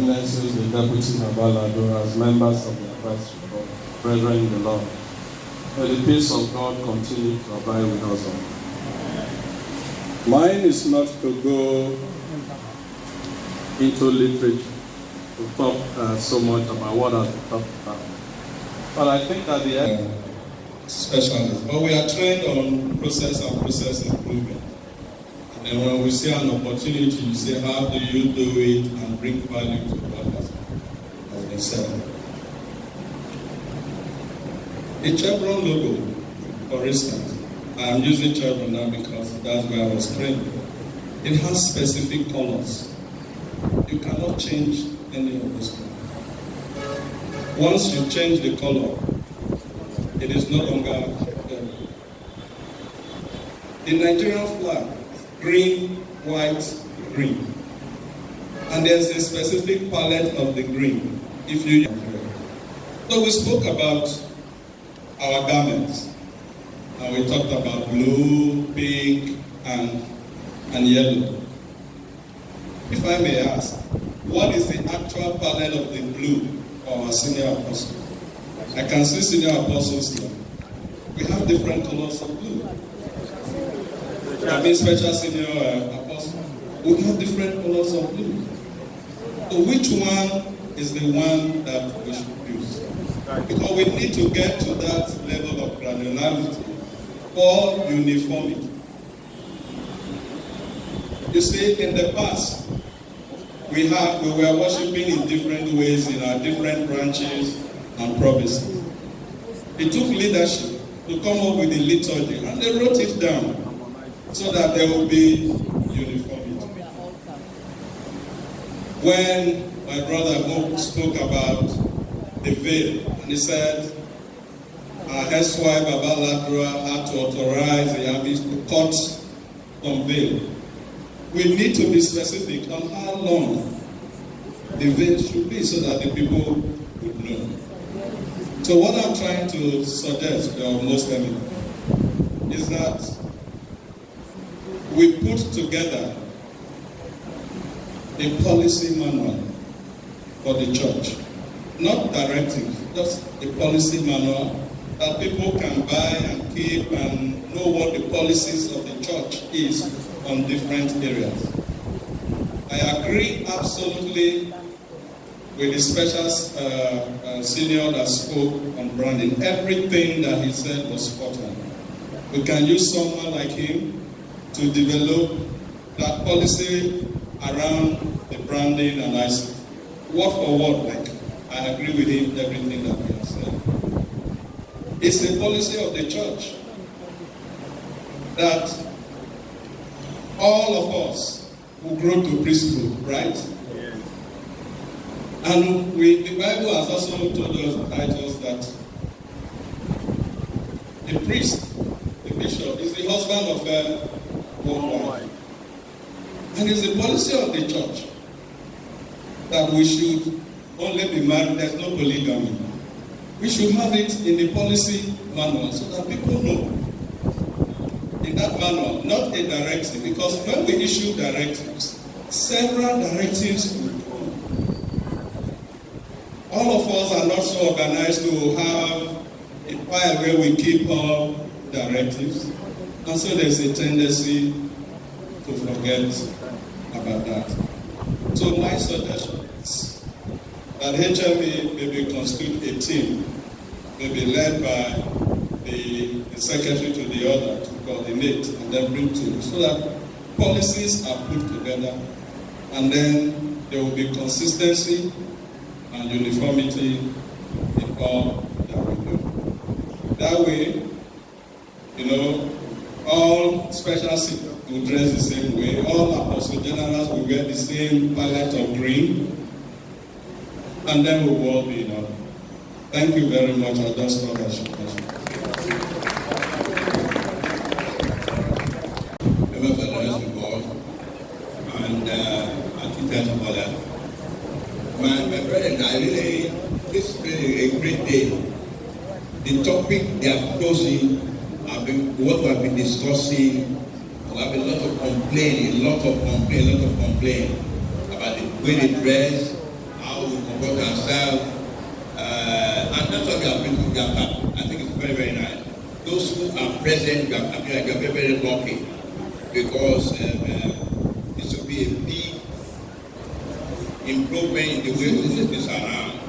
Eminences, the Deputy Babalado, as members of the advisory board, brethren in the Lord. May the peace of God continue to abide with us all. Mine is not to go into literature to talk so much about what I've talked about. But I think at the end, specialists, but we are trained on process and process improvement. And when we see an opportunity, you say, how do you do it and bring value to what has been said? The Chevron logo, for instance, I'm using Chevron now because that's where I was trained. It has specific colors. You cannot change any of those colors. Once you change the color, it is no longer there. The Nigerian flag, green, white, green. And there's a specific palette of the green. If you So we spoke about our garments. And we talked about blue, pink, and yellow. If I may ask, what is the actual palette of the blue for our senior apostle? I can see senior apostles here. We have different colors of blue. I mean special senior apostles. We have different colors of blue. So which one is the one that we should use? Because we need to get to that level of granularity or uniformity. You see, in the past, we were worshiping in different ways in our different branches and provinces. It took leadership to come up with the liturgy, and they wrote it down so that there will be uniformity. When my brother spoke about the veil, and he said, that's why Baba Ladra had to authorize the armies to cut some veil. We need to be specific on how long the veil should be so that the people would know. So what I'm trying to suggest, most of it, is that we put together a policy manual for the church. Not directive, just a policy manual that people can buy and keep and know what the policies of the church is on different areas. I agree absolutely with the special senior that spoke on branding. Everything that he said was spot on. We can use someone like him to develop that policy around the branding and I say, word for word, like I agree with him, everything that he has said. It's the policy of the church that all of us will grow to priesthood, right? Yes. And the Bible has also told us that the priest, the bishop, is the husband of one wife. And it's the policy of the church that we should only be married, there's no polygamy. We should have it in the policy manual so that people know. In that manual, not a directive, because when we issue directives, several directives will come. All of us are not so organized to have a file where we keep all directives, and so there's a tendency to forget about that. So my suggestion is that HME maybe constitute a team, maybe led by the secretary to the other to coordinate and then bring to, so that policies are put together and then there will be consistency and uniformity in all that we do. That way, all special seats will dress the same way, all apostle generals will wear the same palette of green, and then we will all be in order. Thank you very much. I just thought I should mention. And teachers and all that. My friend, this is really a great day. The topic they have chosen, what we have been discussing, we have a lot of complaint about the way they dress how we comport ourselves, and that's what we are bringing to Japan. I think it's very, very nice. Those who are present, you are very, very lucky, because this will be a big improvement in the way we do this around.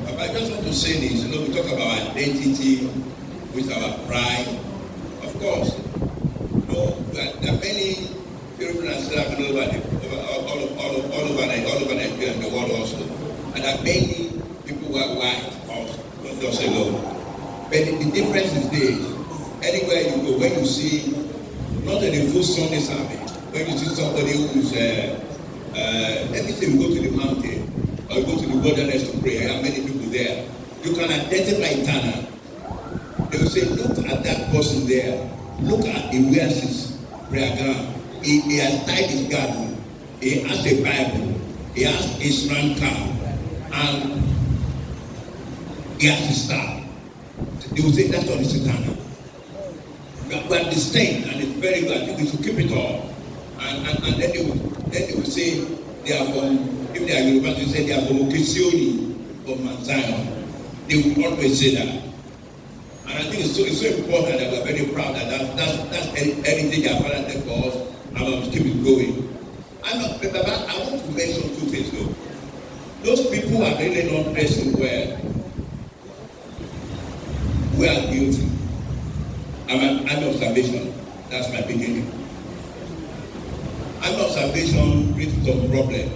But I just want to say this, we talk about identity with our pride. Of course, there are many European Slavic all over Nigeria and the world also. And there are many people who are white also, not just alone. But the difference is this: anywhere you go, when you see, not in a full Sunday service, when you see somebody who's, let me say you go to the mountain, or you go to the wilderness to pray, there are many people there, you can identify eternal. They will say, look at that person there, look at the wears his prayer ground. He has tied his garden, he has a Bible, he has his rank card, and he has his star. They will say that's all is eternal. But the stain, and it's very good. I think we should keep it all. And then they will say they are from, if they are Yoruba, they say they are from Okesioni, from Mount Zion. They will always say that. And I think it's so important that we're very proud that that's anything our father did for us, and we must keep it going. I want to mention two things though. Those people who are really not dressing well, we are guilty. I'm observation. That's my beginning. I'm observation brings some problem.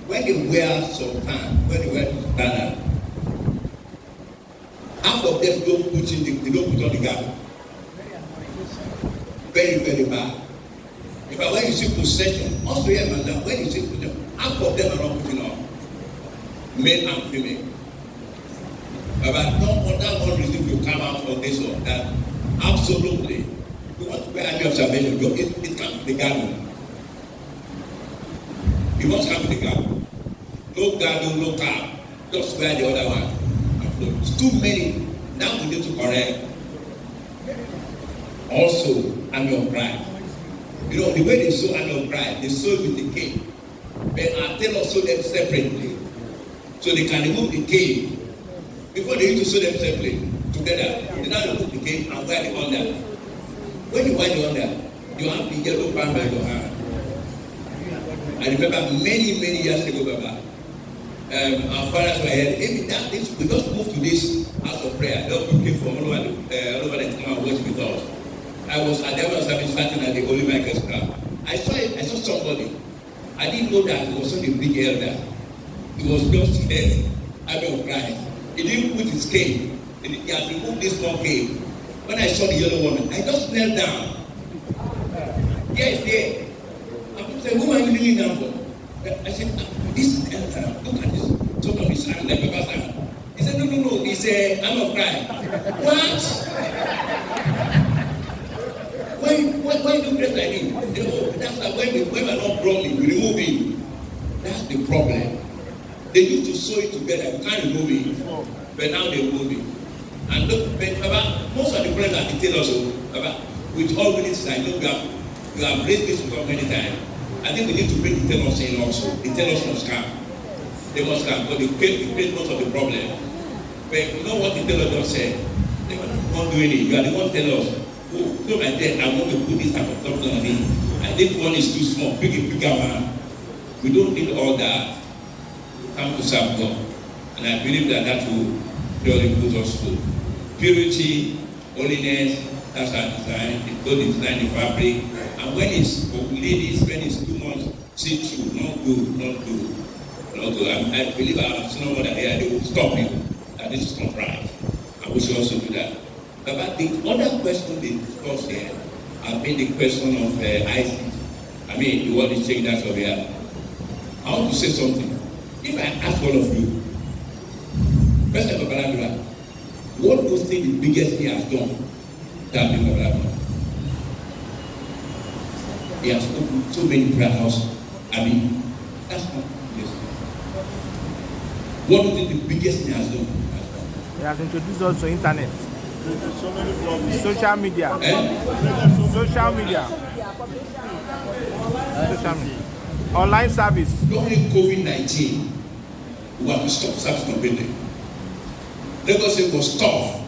When they wear sultan, when they wear sultana, half of them don't put on the garment. Very, very bad. If I when you see possession, also here, madam, when you see possession, half of them are not putting on. Male and female. But that one reason you come out on this one, that absolutely, you want to wear your observation, it comes with the garment. You must have the garment. No garment, no cap. Just wear the other one. It's too many. Now we need to correct. Also, army of pride. You know, the way they sew army of pride, they sew with the cane. But I tell us sew them separately. So they can remove the cane. Before they used to sew them separately, together. They now remove the cane and wear the under. When you wear the under, you have the yellow band by your hand. I remember many years ago, Baba, our fathers were here. Maybe that this, we just moved to this house of prayer. Those people came from all over the town and worship with us. I was at the other side starting at the Holy Michael's club. I saw somebody. I didn't know that he was such a big elder. He was just there, army of Christ. He didn't put his cane. He had removed this small cane. When I saw the yellow woman, I just knelt down. Yes, there. I said, who are you kneeling down for? I said, this elder, look at this. Sort of his hand, like Baba's hand. He said, no, he's a arm of Christ. What? Why do you dress like him? You know, that's like when we are not brawling, we remove him. That's the problem. They used to sew it together, you can't remove it. But now they remove it. And look, Baba, most of the brothers that they tell us, Baba, with all minutes, I know you have raised this before many times. I think we need to bring the tellers in also. The tellers must come. They must come, but they create most of the problem. But you know what the tellers just said? They were not doing it. You are the one tell us, oh, so like that, I want to put this type of stuff on me. I think one is too small, bigger man. We don't need all that. Come to serve God. And I believe that will really put us to purity, holiness. That's our design. God design the fabric. And when it's for ladies, when it's too much, see through, not good. I believe I have seen over here, they will stop you. That this is not right. And we should also do that. But the other question they discussed here, I mean the question of ISIS. I mean, the world is changing that over here. I want to say something. If I ask all of you, President Babaladola, what do you think the biggest thing he has done? That being Babaladola. He has opened so many prayer houses. I mean, that's not yes. What do you think the biggest thing he has done? He has introduced us to internet. So many problems. Social media. Social media. Social media. Online service. During COVID-19, we have to stop service completely. Lagos State was tough.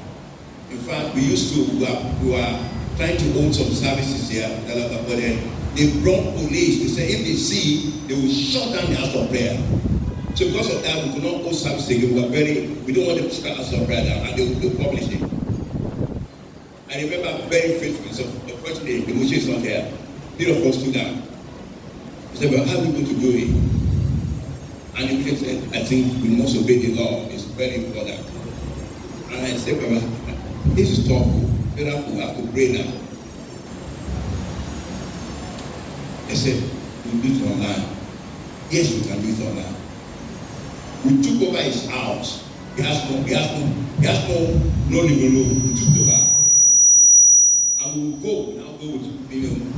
In fact, we were trying to hold some services here, but then they brought police. They said if they see, they will shut down the house of prayer. So because of that, we could not hold service again. We don't want them to start house of prayer down, and they will publish it. I remember very faithfully. So unfortunately, the motion is not there. Neither of us stood down. He said, "Well, how are we going to do it?" And the preacher said, "I think we must obey the law. It's very important." And I said, "Baba, this is tough. Therefore, we have to pray now." I said, "We'll do it online." Yes, we can do it online. We took over his house. He has no living room. We took it over. And we will now go with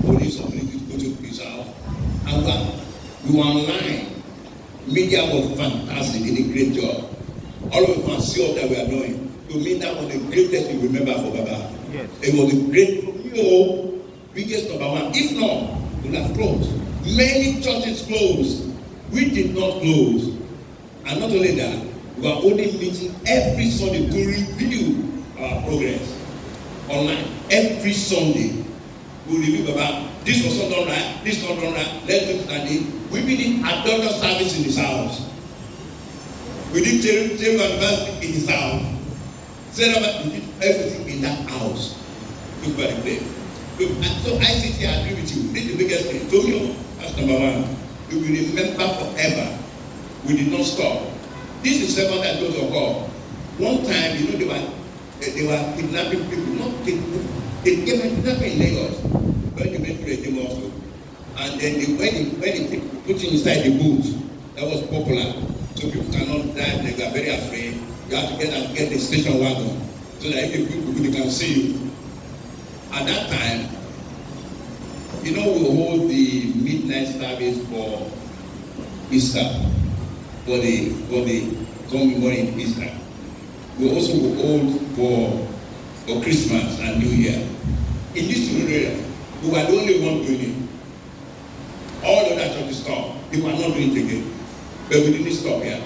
police or military to go to his house. And we were online. Media was fantastic, did a great job. All of us can see all that we are doing. To me, that was the greatest we remember for Baba. Yes. It was the biggest number one. If not, we would have closed. Many churches closed. We did not close. And not only that, we were only meeting every Sunday to review our progress online. Every Sunday, we review Baba. This was not done right. This was not done right. Let's do it. We did adult service in his house. We did Jerry University in his house. We did everything in that house. Look by the play. So I sit here, I agree with you. This is the biggest thing. So that's number one. You will remember forever. We did not stop. This is the second time going to occur. One time, they were kidnapping people. They came and kidnapping in Lagos. When they went to the team also. And then when they put it inside the booth, that was popular. So people cannot drive, they got very afraid. You have to get the station wagon so that if people can see you. At that time, we hold the midnight service for Easter, for the coming morning Easter. We also hold for Christmas and New Year. In this area, we were the only one doing it. All other churches stopped. They were not doing it again. But we didn't stop here.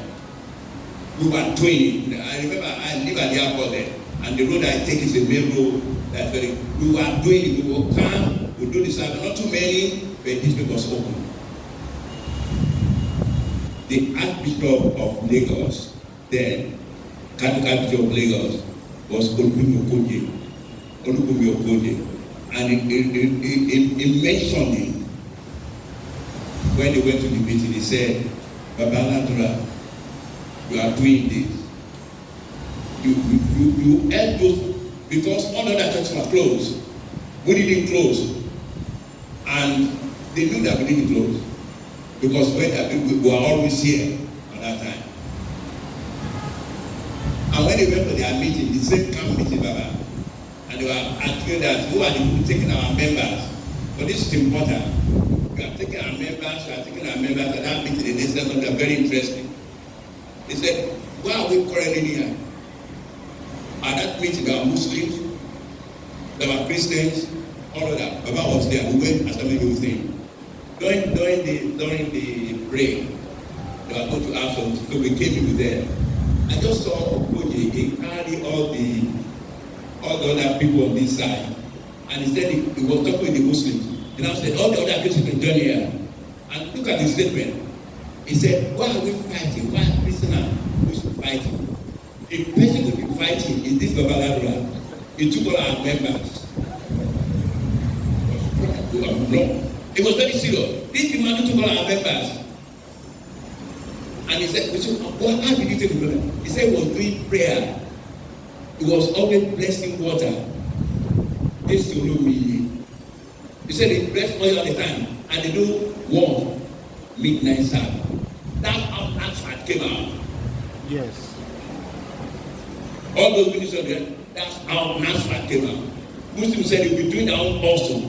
We were doing it. I remember I live at the airport there, and the road I take is a main road. We were doing it. We will come, we do this. Not too many, but this was open. The Archbishop of Lagos, then, Catholic Archbishop of Lagos, was Olubunmi Okoje. And he mentioned it. When they went to the meeting, he said, "Baba Aladura, you are doing this. You help those, because all other churches were closed. We didn't close. And they knew that we didn't close. Because we were always here at that time. And when they went to their meeting, the same camp meeting, Baba, and they were asking that, who are the people taking our members? But this is important. We are taking our members, at that meeting, they said something very interesting. They said, why are we quarreling here? At that meeting, there were Muslims, there were Christians, all of that. Baba was there. We went as a many things. During the break, they were going to have some, so we came in there. I just saw Okoje, he carried all the other people on this side. And he said he was talking with the Muslims. And I said, all the other Christians in Johnny here. And look at the statement. He said, why are we fighting? Why are prisoners fighting? The person who be fighting is this Baba Aladura. He took all our members. No. It was very serious. This man took all our members. And he said, well, how did you take it? He said he was doing prayer. He was always blessing water. This you know me. He said he blessed oil all the time. And they do one midnight service. That's how Ansford came out. Yes. All those ministers there, that's how Ansford came out. Muslims said he'll be doing their own also.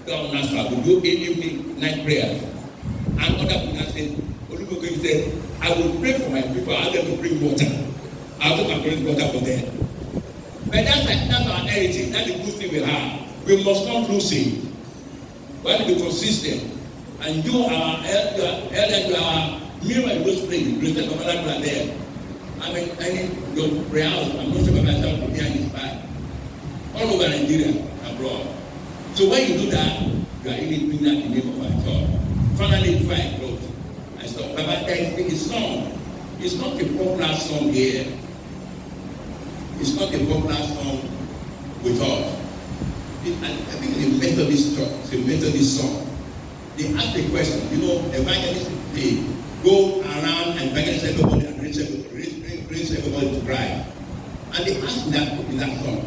God Ansford will do evening night prayers. And other people said, Olukoke said, I will pray for my people, I'll them to bring water. I'll come and bring water for them. But that's our heritage, that's the good thing we have. We must not lose it. We have to be consistent. And you are Meanwhile, those places, those type of other people are there. I mean, your prayer house, I'm not sure about myself to be inspired. All over Nigeria, abroad. So when you do that, you are really doing that in the name of our God. Finally, before I close, I stop. But there is a song. It's not a popular song here. It's not a popular song with us. I think it's a Methodist church. It's a Methodist song. They ask the question, evangelists, they go around and evangelize everybody and raise everybody to Christ. And they ask in that song,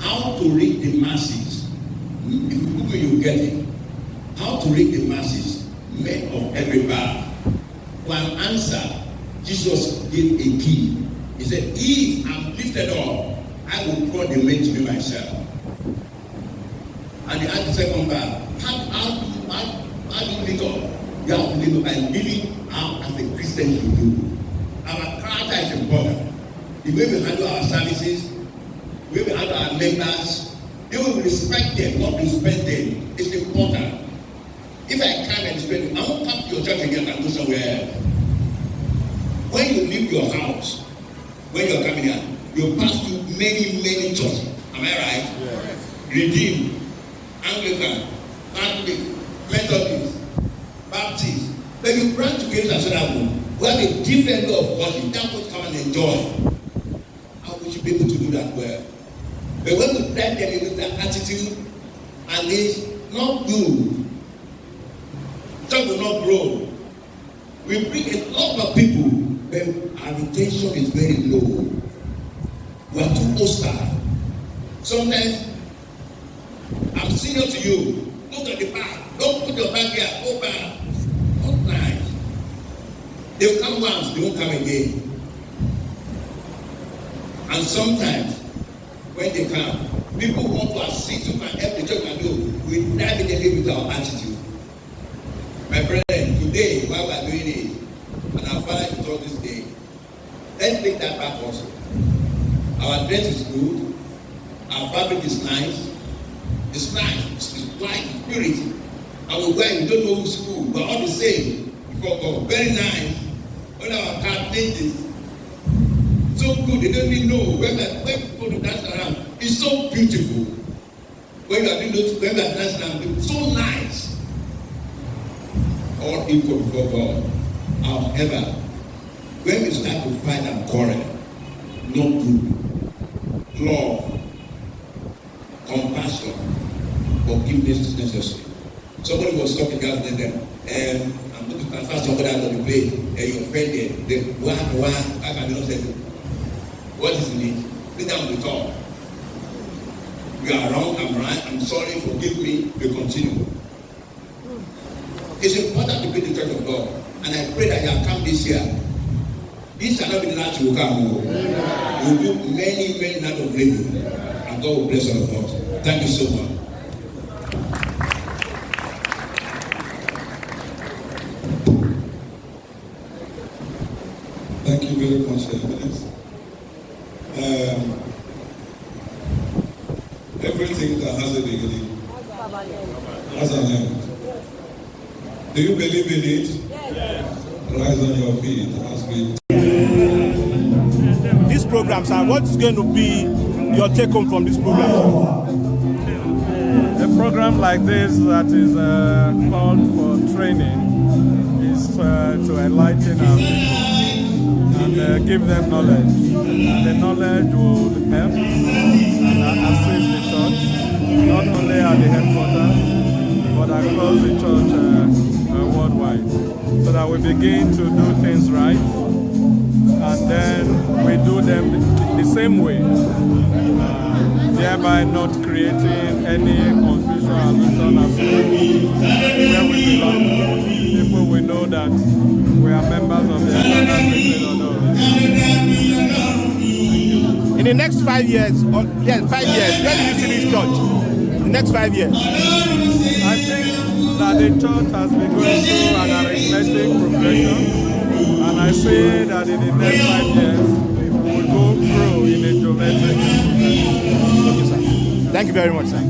how to reach the masses. If you Google, you get it. How to reach the masses, men of every path. For an answer, Jesus gave a key. He said, if I'm lifted up, I will draw the men to me myself. And they asked the second part, how do you live up? You have to live up by living out as a Christian you do. Our character is important. The way we handle our services, the way we handle our members, they will respect them, not respect them. It's important. If I come and respect them, I won't come to your church again and go somewhere else. When you leave your house, when you're coming here, you pass through many churches. Am I right? Yes. Redeemed, Anglican, Catholic, Methodist, Baptist. But you branch to Games and Soda, we have a different way of worship. That's what come and enjoy. How we should be able to do that well. But when we blend them with that attitude, and it's not good, church will not grow. We bring a lot of people, but our retention is very low. We are too hostile. Sometimes, I'm senior to you. Go to the back. Don't put your back here. Go back. Not nice. They will come once, they won't come again. And sometimes, when they come, people want to assist to help the church and do. We dive in the live with our attitude. My brethren, today, while we are doing it, and our Father is taught this day, let's take that back also. Our dress is good, our fabric is nice, it's white, it's purity. And we wear, we don't know who's who, we're all the same before God. Very nice. When our car changes, so good, they don't even know when people to dance around. It's so beautiful. When you are doing those, when you are dancing around, it's so nice. All equal before God. However, when we start to fight and quarrel, not good, love, compassion, forgiveness is necessary. Somebody was talking the other day, and I'm going to transfer somebody out of the place, and your friend there, the one, I can not say, what is in it? Sit down to talk. You are wrong, I'm right, I'm sorry, forgive me, we continue. It's important to be the church of God. And I pray that you have come this year. This shall not be the last you will come. You will do many nights of living. And God will bless all of us. Thank you so much. Thank you very much, Evidence. Everything that has a beginning has an end. Do you believe in it? Yes. Rise on your feet as we. These programs, and what's going to be your take home from this program? A program like this that is called for training is to enlighten our people and give them knowledge. And the knowledge will help and assist the church, not only at the headquarters, but across the church worldwide, so that we begin to do things right, and then we do them the same way, thereby not creating any confusion and as where we belong. People will know that we are members of the Eternal Sacred. In the next 5 years, 5 years, where do you see this church? In the next 5 years? I think that the church has been going through an arithmetic progression, and I say that in the next 5 years we will grow in a geometric progression. Thank you very much, sir.